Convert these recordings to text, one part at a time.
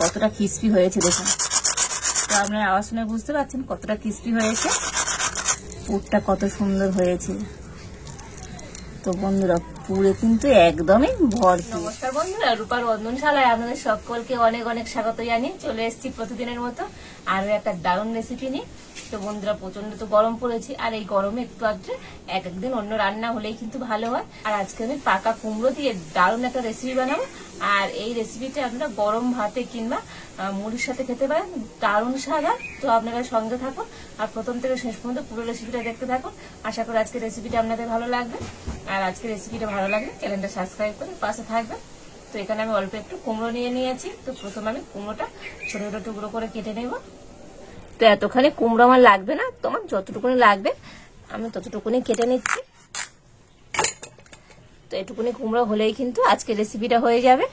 কতটা ক্রিস্পি হয়েছে দেখুন। তো আপনারা আওয়াজ শুনে বুঝতে পারছেন কতটা ক্রিস্পি হয়েছে, পুরটা কত সুন্দর হয়েছে। তো বন্ধুরা পুরে কিন্তু একদমই ভর্তি। নমস্কার বন্ধুরা, রূপার রন্ধনশালায় আপনাদের সকলকে অনেক অনেক স্বাগত জানিয়ে চলে এসেছি প্রতিদিনের মতো আরো একটা দারুণ রেসিপি নিয়ে। তো বন্ধুরা প্রচন্ড তো গরম পড়েছে, আর এই গরমে একটু আধটু এক একদিন অন্য রান্না হলেই কিন্তু ভালো হয়। আর আজকে আমি পাকা কুমড়ো দিয়ে দারুণ একটা রেসিপি বানাবো। আর এই রেসিপিটা আপনারা গরম ভাতে কিংবা মুড়ির সাথে খেতে পারেন, দারুণ স্বাদ। তো আপনারা সঙ্গে থাকুন আর প্রথম থেকে শেষ পর্যন্ত পুরো রেসিপিটা দেখতে থাকুন। আশা করি আজকের রেসিপিটা আপনাদের ভালো লাগবে। আর আজকের রেসিপিটা ভালো লাগলে চ্যানেলটা সাবস্ক্রাইব করে পাশে থাকবেন। তো এখানে আমি অল্প একটু কুমড়ো নিয়ে নিয়েছি। তো প্রথমে আমি কুমড়োটা ছোট ছোট টুকরো করে কেটে নেব। তো এতখানি কুমড়ো আমার লাগবে না, তো আমার যতটুকুনি লাগবে আমি ততটুকুনি কেটে নিচ্ছি। তো এটুকুনি কুমড়ো হলেই কিন্তু আজকের রেসিপিটা হয়ে যাবে।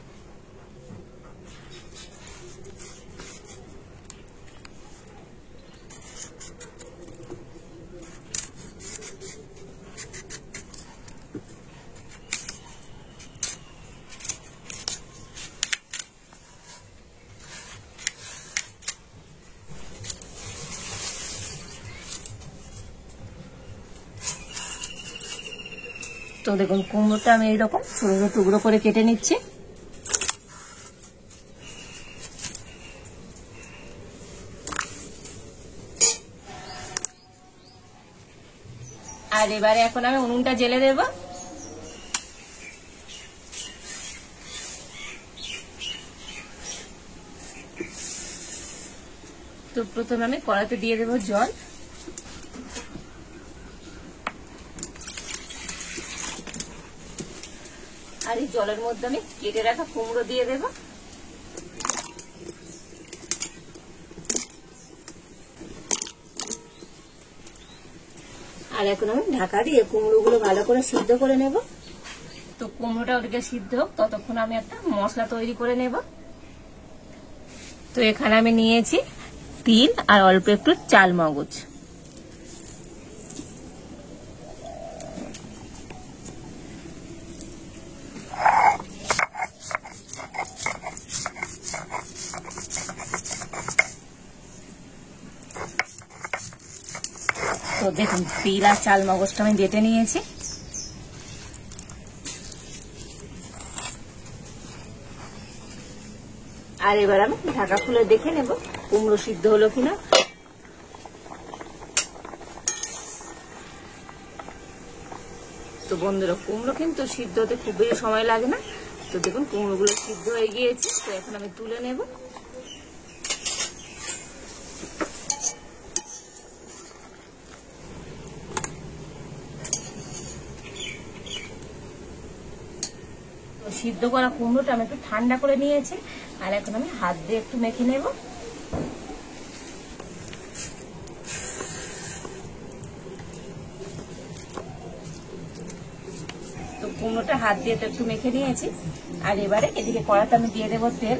তো দেখুন কুমড়োটা আমি এইরকম ছোট ছোট টুকরো করে কেটে নিচ্ছি। আর এবারে এখন আমি উনুনটা জ্বেলে দেব। তো প্রথমে আমি কড়াইতে দিয়ে দেব জল। আর এই জলের মধ্যে আমি কেটে রাখা কুমড়ো দিয়ে দেব। আর এখন আমি ঢাকা দিয়ে কুমড়োগুলো ভালো করে সিদ্ধ করে নেব। তো কুমড়োটা ওদিকে সিদ্ধ হোক, ততক্ষণ আমি একটা মশলা তৈরি করে নেব। তো এখানে আমি নিয়েছি তিল আর অল্প একটু চাল মগজ। তো দেখুন তিল আর চাল মগজটা আমি বেটে নিয়েছি। আর এবার আমি ঢাকা খুলে দেখে নেব কুমড়ো সিদ্ধ হলো কিনা। তো বন্ধুরা কুমড়ো কিন্তু সিদ্ধ হতে খুব বেশি সময় লাগে না। তো দেখুন কুমড়োগুলো সিদ্ধ হয়ে গিয়েছে। তো এখন আমি তুলে নেব। সিদ্ধ করা কুমড়োটা আমি একটু ঠান্ডা করে নিয়েছি। আর এখন আমি হাত দিয়ে একটু মেখে নেব। তো কুমড়োটা হাত দিয়ে তো একটু মেখে নিয়েছি। আর এবারে এদিকে কড়াতে আমি দিয়ে দেবো তেল।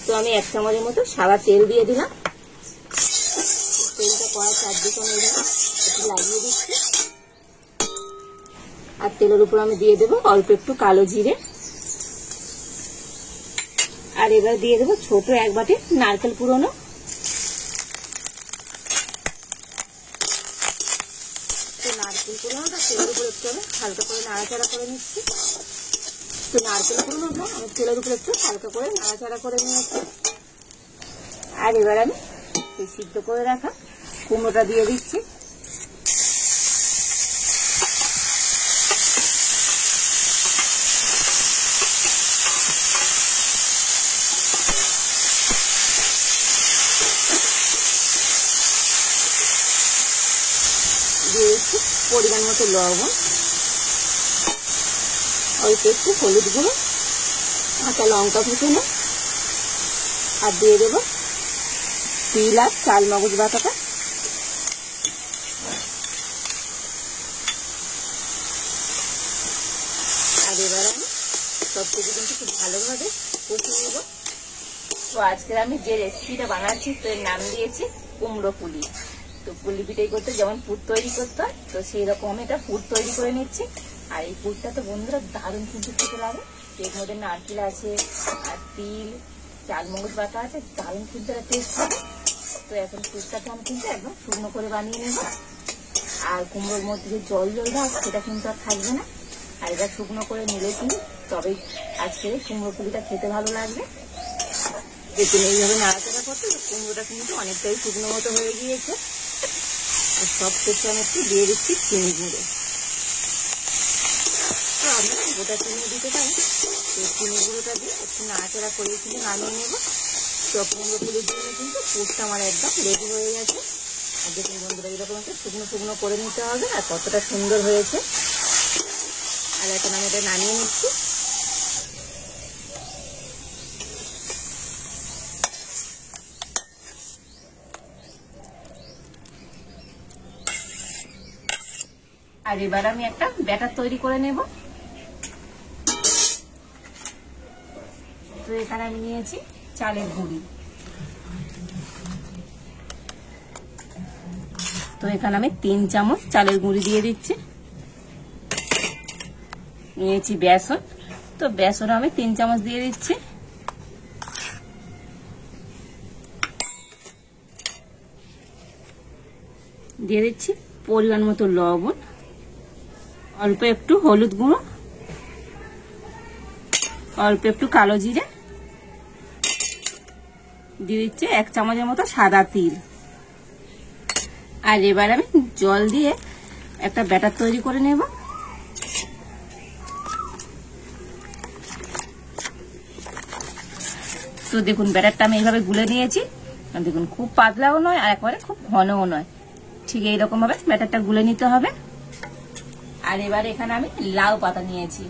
তো আমি 1 চামচের মতো সাদা তেল দিয়ে দিলাম। তেলটা কড়ার চারদিকে আমি একটু লাগিয়ে দিচ্ছি। আর তেলের উপর আমি দিয়ে দেবো অল্প একটু কালো জিরে। আর এবার দিয়ে দেবো ছোট 1 বাটি নারকেল কুড়োনো। তো নারকেল কুড়োনোটা তেলের উপর একটু আমি হালকা করে নাড়াচাড়া করে নিচ্ছি। তো নারকেল কুড়োনোটা আমি তেলের উপর একটু হালকা করে নাড়াচাড়া করে নিয়েছি। আর এবার আমি এই সিদ্ধ করে রাখা কুমড়োটা দিয়ে দিচ্ছি। দিয়েছি পরিমাণ মতো লবণ, অল্প একটু হলুদ গুঁড়ো, কাঁচা লঙ্কা কুচনো, আর দিয়ে দেবো তিল আর চাল মগজ বাটাটা। আর এবার আমি সবকিছু কিন্তু খুব ভালোভাবে কষিয়ে নেব। তো আজকে আমি যে রেসিপিটা বানাচ্ছি তো এর নাম দিয়েছি কুমড়ো পুলি। তো পুলি পিঠাই করতে যেমন পুর তৈরি করতে হয়, তো সেই রকম আমি এটা পুর তৈরি করে নিচ্ছি। আর এই পুরটা তো বন্ধুরা দারুণ কিন্তু খেতে লাগে। এর মধ্যে নারকেল আছে আর তিল, চালমগজ বাটা আছে, দারুণ কিন্তু একটা টেস্ট হবে। তো এখন পুরটাকে আমি কিন্তু একদম শুকনো করে বানিয়ে নেব। আর কুমড়োর মধ্যে যে জল জল ভাব সেটা কিন্তু আর থাকবে না। আর এটা শুকনো করে নিলে কিন্তু তবেই আজকে কুমড়ো পুলিটা খেতে ভালো লাগবে। দেখুন এইভাবে নাড়াচাড়া করতে কুমড়োটা কিন্তু অনেকটাই শুকনো মতো হয়ে গিয়েছে। আর সব শেষে আমি একটু দিয়ে দিচ্ছি চিনি গুঁড়ো। তো আপনারা গোটা চিনি দিতে পারেন। তো চিনি গুঁড়োটা দিয়ে একটু নাড়াচাড়া করে কিন্তু নামিয়ে নেব। তো কুমড়ো পুলির জন্য কিন্তু পুরটা আমার একদম রেডি হয়ে গেছে। আর দেখুন বন্ধুরা এরকম একটা শুকনো শুকনো করে নিতে হবে। আর কতটা সুন্দর হয়েছে। আর এখন আমি এটা নামিয়ে নিচ্ছি। আর এবার আমি একটা ব্যাটার তৈরি করে নেব। তো এখানে আমি নিয়েছি চালের গুঁড়ি। তো এখানে আমি 3 চামচ চালের গুঁড়ি দিয়ে দিচ্ছি। নিয়েছি বেসন। তো বেসন আমি 3 চামচ দিয়ে দিচ্ছি। দিয়ে দিচ্ছি পরিমাণ মতো লবণ, অল্প একটু হলুদ গুঁড়ো, অল্প একটু কালো জিরে, দিয়ে দিচ্ছি 1 চামচের মতো সাদা তিল। আর এবার আমি জল দিয়ে একটা ব্যাটার তৈরি করে নেব। তো দেখুন ব্যাটারটা আমি এইভাবে গুলে নিয়েছি। দেখুন খুব পাতলাও নয় আর একবারে খুব ঘনও নয়, ঠিক এইরকম ভাবে ব্যাটারটা গুলে নিতে হবে। আর এবার এখানে আমি লাউ পাতা নিয়েছি।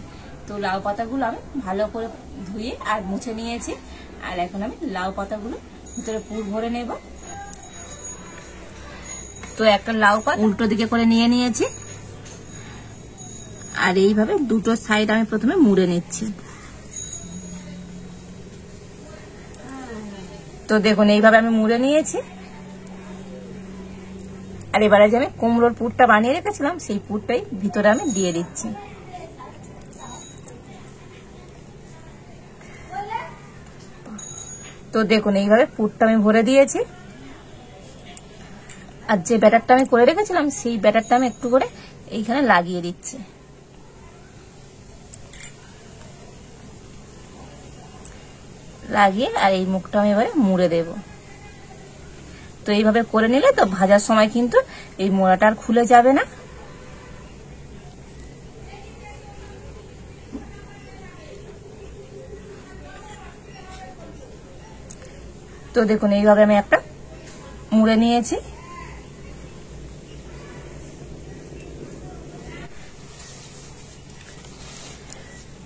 তো লাউ পাতাগুলো আমি ভালো করে ধুয়ে আর মুছে নিয়েছি। আর এখন আমি লাউ পাতাগুলো ভিতরে পুর ভরে নেব। তো একটা লাউ পাতা উল্টো দিকে করে নিয়ে নিয়েছি। আর এইভাবে দুটো সাইড আমি প্রথমে মুড়ে নিচ্ছি। তো দেখুন এইভাবে আমি মুড়ে নিয়েছি। আর এবারে যে আমি কুমড়োর পুরটা বানিয়ে রেখেছিলাম সেই পুরটাই ভিতরে আমি দিয়ে দিচ্ছি। তো দেখুন এইভাবে পুরটা আমি ভরে দিয়েছি। আর যে ব্যাটারটা আমি করে রেখেছিলাম সেই ব্যাটারটা আমি একটু করে এইখানে লাগিয়ে দিচ্ছি। লাগিয়ে আর এই মুখটা আমি এবারে মুড়ে দেব। তো এইভাবে করে নিলে তো ভাজার সময় কিন্তু এই মোড়াটা আর খুলে যাবে না। তো দেখুন এইভাবে আমি একটা মুড়ে নিয়েছি।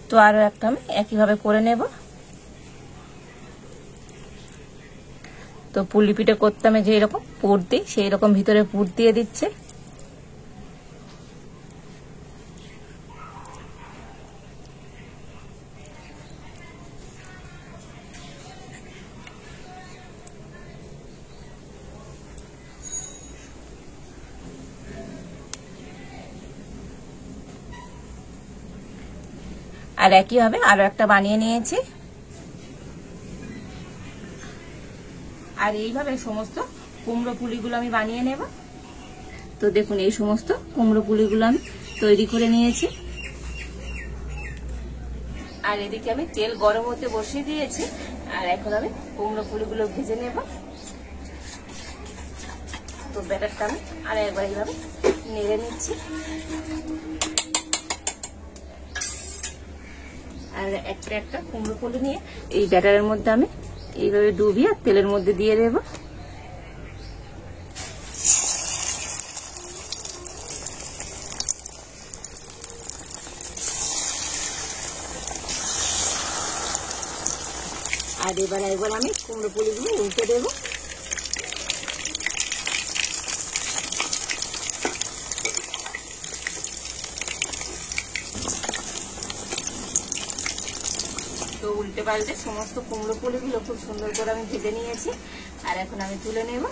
তো আরো একটা আমি একইভাবে করে নেব। তো পুলি পিঠে করতে আমি যে এরকম পুর দিই সেই রকম ভিতরে পুর দিয়ে দিচ্ছে। আর একইভাবে আরো একটা বানিয়ে নিয়েছি। আর এইভাবে সমস্ত কুমড়ো পুলিগুলো আমি বানিয়ে নেব। তো দেখুন এই সমস্ত কুমড়ো পুলিগুলো আমি তৈরি করে নিয়েছি। আর এদিকে আমি তেল গরম হতে বসিয়ে দিয়েছি। আর এখন আমি কুমড়ো পুলিগুলো ভেজে নেব। তো ব্যাটারটা আমি আর একবার এইভাবে নেড়ে নিচ্ছি। আর একটা একটা কুমড়ো পুলি নিয়ে এই ব্যাটারের মধ্যে আমি এইভাবে ডুবিয়ে তেলের মধ্যে দিয়ে দেব। আর এবার আমি কুমড়ো পুলিগুলো উল্টে দেব। তো উল্টে পাল্টে সমস্ত কুমড়ো পুলিগুলো খুব সুন্দর করে আমি ভেজে নিয়েছি। আর এখন আমি তুলে নেব।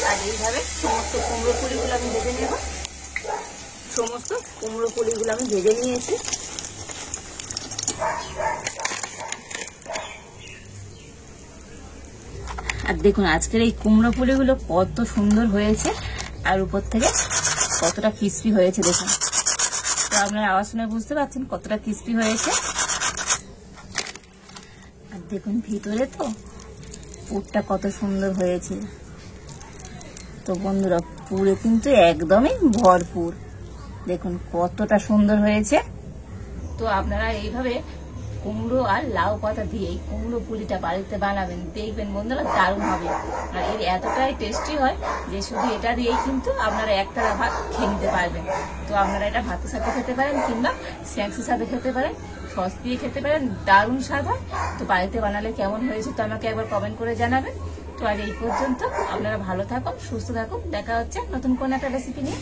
আর এইভাবে সমস্ত কুমড়ো পুলিগুলো আমি ভেজে নেব। সমস্ত কুমড়ো পুলিগুলো আমি ভেজে নিয়েছি। আর দেখুন আজকের এই কুমড়ো পুলিগুলো কত সুন্দর হয়েছে, আর উপর থেকে কতটা ক্রিস্পি হয়েছে দেখুন। তো আপনারা আওয়াজ শুনে বুঝতে পারছেন কতটা ক্রিস্পি হয়েছে। আর দেখুন ভিতরে তো পুরটা কত সুন্দর হয়েছে। তো বন্ধুরা পুরে কিন্তু একদমই ভরপুর, দেখুন কতটা সুন্দর হয়েছে। তো আপনারা এইভাবে কুমড়ো আর লাউ পাতা দিয়ে এই কুমড়ো পুলিটা বাড়িতে বানাবেন, দেখবেন বন্ধুরা দারুণ হবে। আর এর এতটাই টেস্টি হয় যে শুধু এটা দিয়েই কিন্তু আপনারা একটা ভাত খেয়ে নিতে পারবেন। তো আপনারা এটা ভাতের সাথে খেতে পারেন কিংবা স্ন্যাক্সের সাথে খেতে পারেন, সস দিয়ে খেতে পারেন, দারুণ স্বাদ হয়। তো বাড়িতে বানালে কেমন হয়েছে তো আমাকে একবার কমেন্ট করে জানাবেন। তো আজ এই পর্যন্ত, আপনারা ভালো থাকুন, সুস্থ থাকুন, দেখা হচ্ছে নতুন কোন একটা রেসিপি নিয়ে।